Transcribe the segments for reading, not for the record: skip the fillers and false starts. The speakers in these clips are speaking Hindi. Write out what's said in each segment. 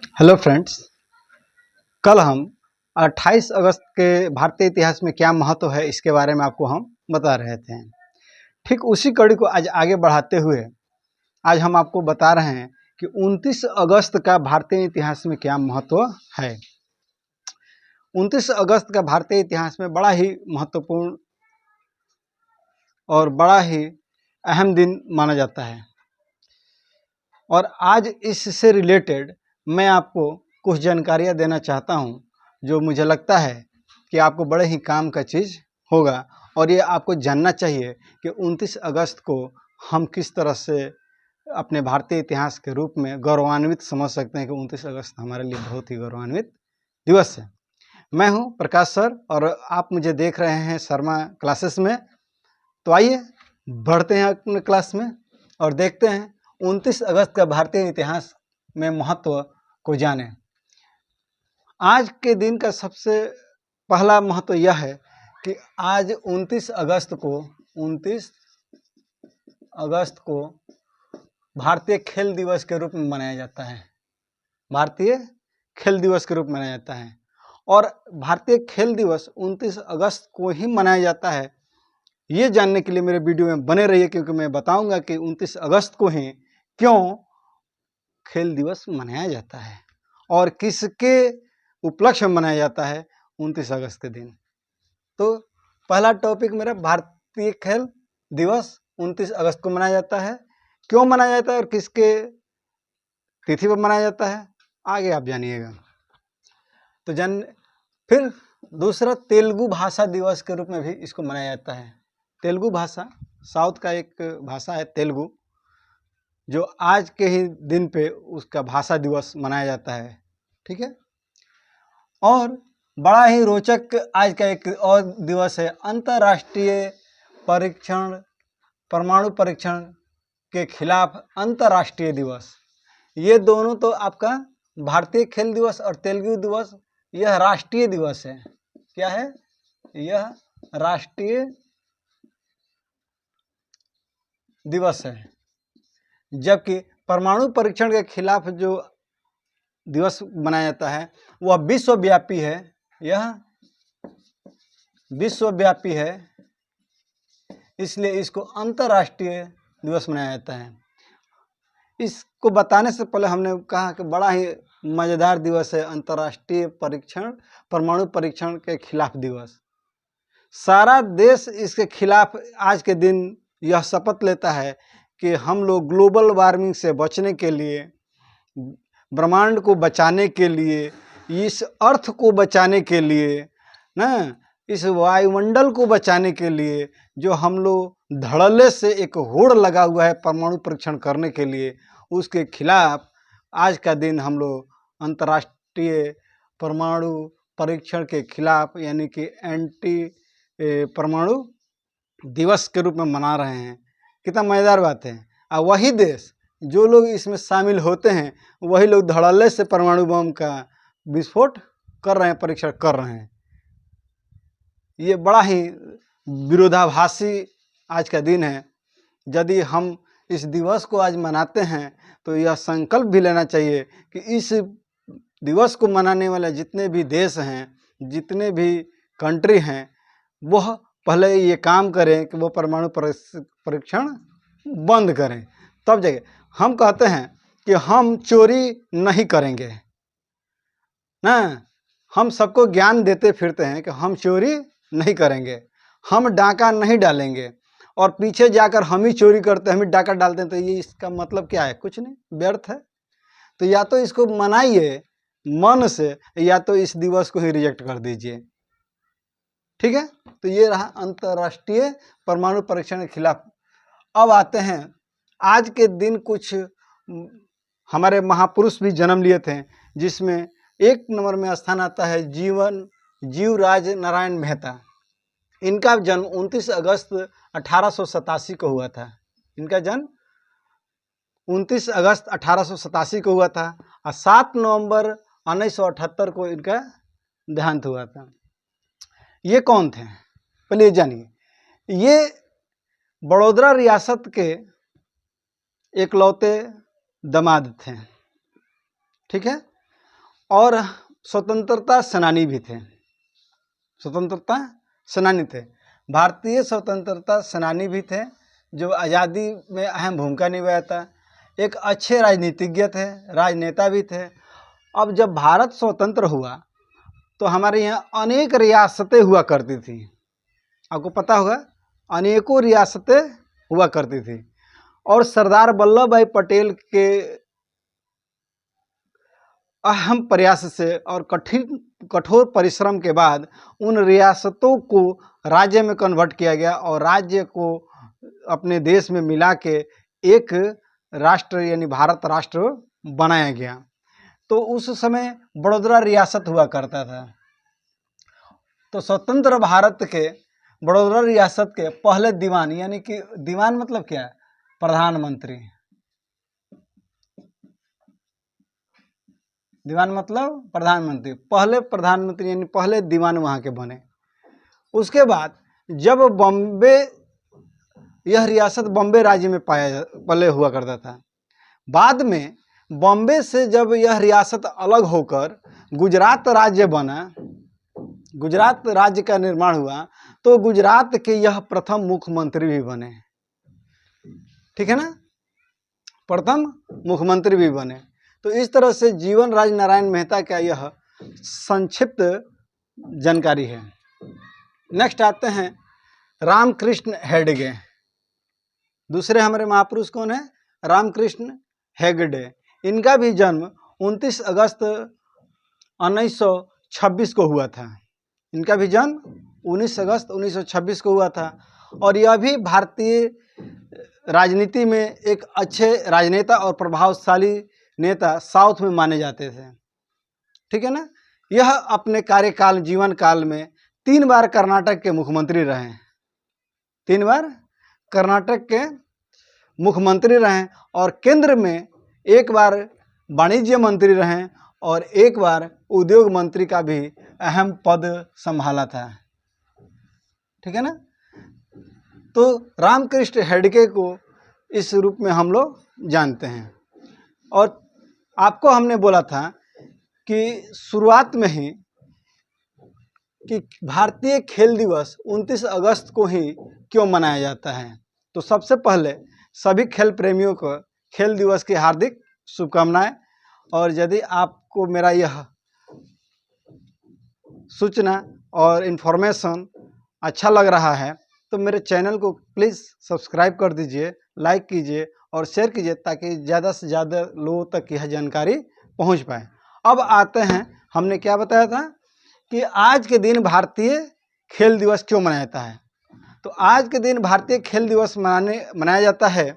Hello friends. कल हम 28 अगस्त के भारतीय इतिहास में क्या महत्व है इसके बारे में आपको हम बता रहे थे। ठीक उसी कड़ी को आज आगे बढ़ाते हुए आज हम आपको बता रहे हैं कि 29 अगस्त का भारतीय इतिहास में क्या महत्व है। 29 अगस्त का भारतीय इतिहास में बड़ा ही महत्वपूर्ण और बड़ा ही अहम दिन माना जाता है और आज इससे रिलेटेड मैं आपको कुछ जानकारियाँ देना चाहता हूँ जो मुझे लगता है कि आपको बड़े ही काम का चीज़ होगा और ये आपको जानना चाहिए कि 29 अगस्त को हम किस तरह से अपने भारतीय इतिहास के रूप में गौरवान्वित समझ सकते हैं कि 29 अगस्त हमारे लिए बहुत ही गौरवान्वित दिवस है। मैं हूँ प्रकाश सर और आप मुझे देख रहे हैं शर्मा क्लासेस में। तो आइए बढ़ते हैं अपने क्लास में और देखते हैं 29 अगस्त का भारतीय इतिहास में महत्व को जाने। आज के दिन का सबसे पहला महत्व यह है कि आज 29 अगस्त को भारतीय खेल दिवस के रूप में मनाया जाता है। भारतीय खेल दिवस के रूप में मनाया जाता है और भारतीय खेल दिवस 29 अगस्त को ही मनाया जाता है। ये जानने के लिए मेरे वीडियो में बने रहिए क्योंकि मैं बताऊंगा कि 29 अगस्त को ही क्यों खेल दिवस मनाया जाता है और किसके उपलक्ष्य में मनाया जाता है 29 अगस्त के दिन। तो पहला टॉपिक मेरा भारतीय खेल दिवस 29 अगस्त को मनाया जाता है, क्यों मनाया जाता है और किसके तिथि पर मनाया जाता है आगे आप जानिएगा। तो फिर दूसरा तेलुगु भाषा दिवस के रूप में भी इसको मनाया जाता है। तेलुगु भाषा साउथ का एक भाषा है तेलुगु, जो आज के ही दिन पे उसका भाषा दिवस मनाया जाता है। ठीक है। और बड़ा ही रोचक आज का एक और दिवस है अंतर्राष्ट्रीय परमाणु परीक्षण के खिलाफ अंतर्राष्ट्रीय दिवस। ये दोनों तो आपका भारतीय खेल दिवस और तेलुगु दिवस यह राष्ट्रीय दिवस है। क्या है? यह राष्ट्रीय दिवस है, जबकि परमाणु परीक्षण के खिलाफ जो दिवस मनाया जाता है वह विश्वव्यापी है। यह विश्वव्यापी है, इसलिए इसको अंतर्राष्ट्रीय दिवस मनाया जाता है। इसको बताने से पहले हमने कहा कि बड़ा ही मज़ेदार दिवस है अंतर्राष्ट्रीय परमाणु परीक्षण के खिलाफ दिवस। सारा देश इसके खिलाफ आज के दिन यह शपथ लेता है कि हम लोग ग्लोबल वार्मिंग से बचने के लिए, ब्रह्मांड को बचाने के लिए, इस अर्थ को बचाने के लिए ना, इस वायुमंडल को बचाने के लिए जो हम लोग धड़ल्ले से एक होड़ लगा हुआ है परमाणु परीक्षण करने के लिए, उसके खिलाफ आज का दिन हम लोग अंतर्राष्ट्रीय परमाणु परीक्षण के खिलाफ यानी कि एंटी परमाणु दिवस के रूप में मना रहे हैं। कितना मज़ेदार बात है। और वही देश जो लोग इसमें शामिल होते हैं वही लोग धड़ल्ले से परमाणु बम का विस्फोट कर रहे हैं, परीक्षण कर रहे हैं। ये बड़ा ही विरोधाभासी आज का दिन है। यदि हम इस दिवस को आज मनाते हैं तो यह संकल्प भी लेना चाहिए कि इस दिवस को मनाने वाले जितने भी देश हैं, जितने भी कंट्री हैं, वह पहले ये काम करें कि वो परमाणु परीक्षण बंद करें, तब जाके हम कहते हैं कि हम चोरी नहीं करेंगे ना। हम सबको ज्ञान देते फिरते हैं कि हम चोरी नहीं करेंगे, हम डाका नहीं डालेंगे और पीछे जाकर हम ही चोरी करते हैं, हम ही डाका डालते हैं। तो ये इसका मतलब क्या है? कुछ नहीं, व्यर्थ है। तो या तो इसको मनाइए मन से या तो इस दिवस को ही रिजेक्ट कर दीजिए। ठीक है। तो ये रहा अंतर्राष्ट्रीय परमाणु परीक्षण के खिलाफ। अब आते हैं आज के दिन कुछ हमारे महापुरुष भी जन्म लिए थे, जिसमें एक नंबर में स्थान आता है जीवराज नारायण मेहता। इनका जन्म 29 अगस्त 1887 को हुआ था। इनका जन्म 29 अगस्त 1887 को हुआ था और 7 नवंबर 1978 को इनका देहांत हुआ था। ये कौन थे पहले जानिए। ये बड़ौदा रियासत के एकलौते दामाद थे। ठीक है। और स्वतंत्रता सेनानी भी थे। स्वतंत्रता सेनानी थे, भारतीय स्वतंत्रता सेनानी भी थे जो आज़ादी में अहम भूमिका निभाया था। एक अच्छे राजनीतिज्ञ थे, राजनेता भी थे। अब जब भारत स्वतंत्र हुआ तो हमारे यहाँ अनेक रियासतें हुआ करती थी, आपको पता होगा, अनेकों रियासतें हुआ करती थी। और सरदार वल्लभ भाई पटेल के अहम प्रयास से और कठोर परिश्रम के बाद उन रियासतों को राज्य में कन्वर्ट किया गया और राज्य को अपने देश में मिला के एक राष्ट्र यानी भारत राष्ट्र बनाया गया। तो उस समय बड़ौदा रियासत हुआ करता था। तो स्वतंत्र भारत के बड़ौदा रियासत के पहले दीवान, यानी कि दीवान मतलब क्या है, प्रधानमंत्री। दीवान मतलब प्रधानमंत्री, पहले प्रधानमंत्री यानी पहले दीवान वहाँ के बने। उसके बाद जब बॉम्बे, यह रियासत बॉम्बे राज्य में पहले हुआ करता था। बाद में बॉम्बे से जब यह रियासत अलग होकर गुजरात राज्य बना, गुजरात राज्य का निर्माण हुआ, तो गुजरात के यह प्रथम मुख्यमंत्री भी बने। ठीक है ना, प्रथम मुख्यमंत्री भी बने। तो इस तरह से जीवन राज नारायण मेहता का यह संक्षिप्त जानकारी है। नेक्स्ट आते हैं रामकृष्ण हेगड़े। दूसरे हमारे महापुरुष कौन है, रामकृष्ण हेगड़े। इनका भी जन्म 29 अगस्त 1926 को हुआ था। इनका भी जन्म 19 अगस्त 1926 को हुआ था। और यह भी भारतीय राजनीति में एक अच्छे राजनेता और प्रभावशाली नेता साउथ में माने जाते थे। ठीक है ना। यह अपने कार्यकाल, जीवन काल में 3 बार कर्नाटक के मुख्यमंत्री रहे। 3 बार कर्नाटक के मुख्यमंत्री रहे और केंद्र में 1 बार वाणिज्य मंत्री रहे और 1 बार उद्योग मंत्री का भी अहम पद संभाला था। ठीक है ना। तो रामकृष्ण हेगड़े को इस रूप में हम लोग जानते हैं। और आपको हमने बोला था कि शुरुआत में ही कि भारतीय खेल दिवस 29 अगस्त को ही क्यों मनाया जाता है। तो सबसे पहले सभी खेल प्रेमियों को खेल दिवस की हार्दिक शुभकामनाएं। और यदि आपको मेरा यह सूचना और इन्फॉर्मेशन अच्छा लग रहा है तो मेरे चैनल को प्लीज़ सब्सक्राइब कर दीजिए, लाइक कीजिए और शेयर कीजिए ताकि ज़्यादा से ज़्यादा लोगों तक यह जानकारी पहुंच पाए। अब आते हैं, हमने क्या बताया था कि आज के दिन भारतीय खेल दिवस क्यों मनाया जाता है। तो आज के दिन भारतीय खेल दिवस मनाया जाता है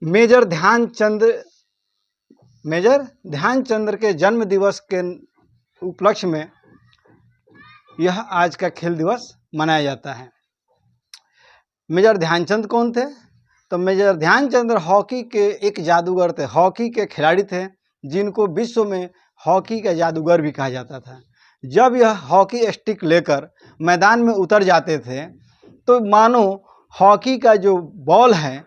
मेजर ध्यानचंद्र के जन्म दिवस के उपलक्ष्य में यह आज का खेल दिवस मनाया जाता है। मेजर ध्यानचंद कौन थे? तो मेजर ध्यानचंद्र हॉकी के एक जादूगर थे, हॉकी के खिलाड़ी थे जिनको विश्व में हॉकी का जादूगर भी कहा जाता था। जब यह हॉकी स्टिक लेकर मैदान में उतर जाते थे तो मानो हॉकी का जो बॉल है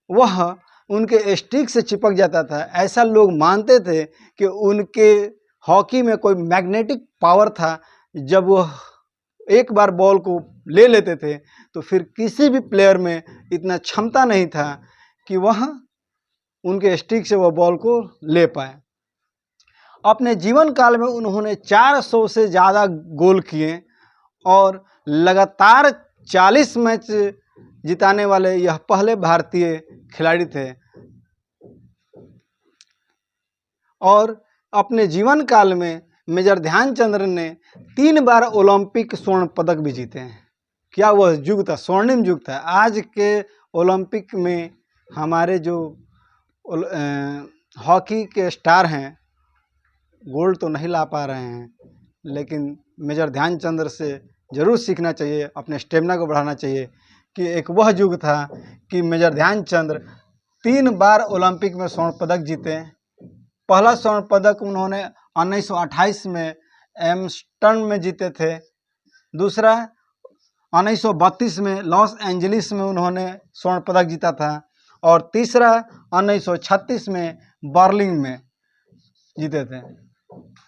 वह उनके स्टिक से चिपक जाता था। ऐसा लोग मानते थे कि उनके हॉकी में कोई मैग्नेटिक पावर था। जब वह एक बार बॉल को ले लेते थे तो फिर किसी भी प्लेयर में इतना क्षमता नहीं था कि वह उनके स्टिक से वह बॉल को ले पाए। अपने जीवन काल में उन्होंने 400 से ज़्यादा गोल किए और लगातार 40 मैच जिताने वाले यह पहले भारतीय खिलाड़ी थे। और अपने जीवन काल में मेजर ध्यानचंद्र ने 3 बार ओलंपिक स्वर्ण पदक भी जीते हैं। क्या वह युग था, स्वर्णिम युग था। आज के ओलंपिक में हमारे जो हॉकी के स्टार हैं गोल्ड तो नहीं ला पा रहे हैं, लेकिन मेजर ध्यानचंद्र से ज़रूर सीखना चाहिए, अपने स्टेमिना को बढ़ाना चाहिए कि एक वह युग था कि मेजर ध्यानचंद्र 3 बार ओलंपिक में स्वर्ण पदक जीते। पहला स्वर्ण पदक उन्होंने 1928 में एम्स्टर्डम में जीते थे। दूसरा 1932 में लॉस एंजलिस में उन्होंने स्वर्ण पदक जीता था। और तीसरा 1936 में बर्लिन में जीते थे।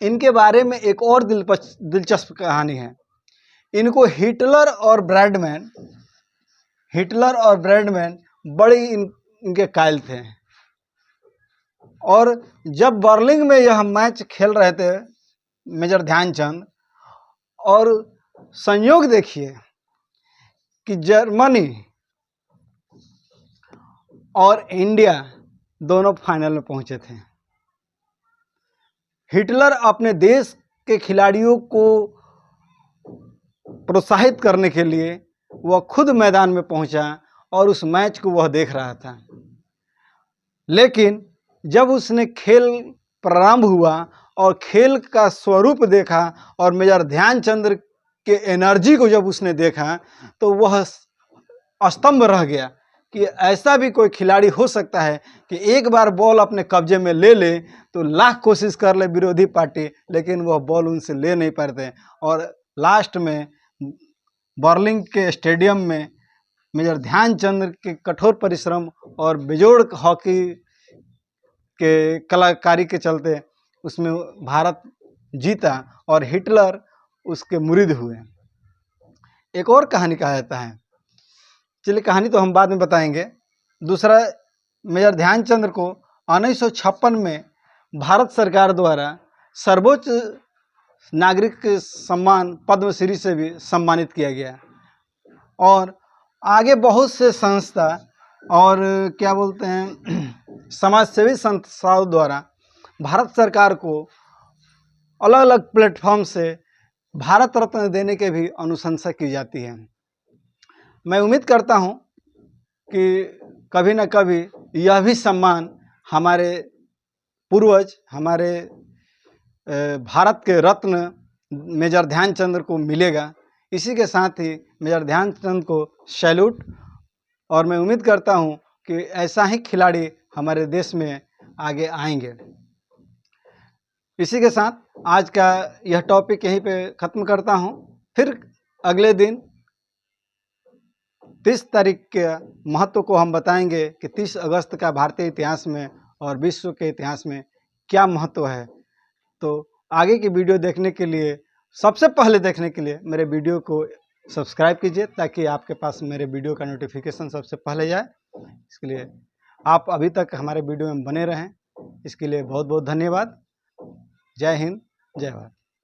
इनके बारे में एक और दिलचस्प कहानी है। इनको हिटलर और ब्रैडमैन बड़े इनके कायल थे। और जब बर्लिन में यह मैच खेल रहे थे मेजर ध्यानचंद, और संयोग देखिए कि जर्मनी और इंडिया दोनों फाइनल में पहुंचे थे। हिटलर अपने देश के खिलाड़ियों को प्रोत्साहित करने के लिए वह खुद मैदान में पहुंचा और उस मैच को वह देख रहा था। लेकिन जब उसने खेल प्रारंभ हुआ और खेल का स्वरूप देखा और मेजर ध्यानचंद के एनर्जी को जब उसने देखा तो वह स्तंभ रह गया कि ऐसा भी कोई खिलाड़ी हो सकता है कि एक बार बॉल अपने कब्जे में ले ले तो लाख कोशिश कर ले विरोधी पार्टी, लेकिन वह बॉल उनसे ले नहीं पाते। और लास्ट में बर्लिन के स्टेडियम में मेजर ध्यानचंद के कठोर परिश्रम और बेजोड़ हॉकी के कलाकारी के चलते उसमें भारत जीता और हिटलर उसके मुरीद हुए। एक और कहानी कहा जाता है, चलिए कहानी तो हम बाद में बताएंगे। दूसरा, मेजर ध्यानचंद को 1956 में भारत सरकार द्वारा सर्वोच्च नागरिक सम्मान पद्मश्री से भी सम्मानित किया गया। और आगे बहुत से संस्था और क्या बोलते हैं समाजसेवी संस्थाओं द्वारा भारत सरकार को अलग अलग प्लेटफॉर्म से भारत रत्न देने के भी अनुशंसा की जाती है। मैं उम्मीद करता हूं कि कभी न कभी यह भी सम्मान हमारे पूर्वज, हमारे भारत के रत्न मेजर ध्यानचंद को मिलेगा। इसी के साथ ही मेजर ध्यानचंद को सैल्यूट, और मैं उम्मीद करता हूं कि ऐसा ही खिलाड़ी हमारे देश में आगे आएंगे। इसी के साथ आज का यह टॉपिक यहीं पे ख़त्म करता हूं। फिर अगले दिन 30 तारीख के महत्व को हम बताएंगे कि 30 अगस्त का भारतीय इतिहास में और विश्व के इतिहास में क्या महत्व है। तो आगे की वीडियो देखने के लिए, सबसे पहले देखने के लिए मेरे वीडियो को सब्सक्राइब कीजिए ताकि आपके पास मेरे वीडियो का नोटिफिकेशन सबसे पहले जाए। इसके लिए आप अभी तक हमारे वीडियो में बने रहें, इसके लिए बहुत बहुत धन्यवाद। जय हिंद, जय भारत।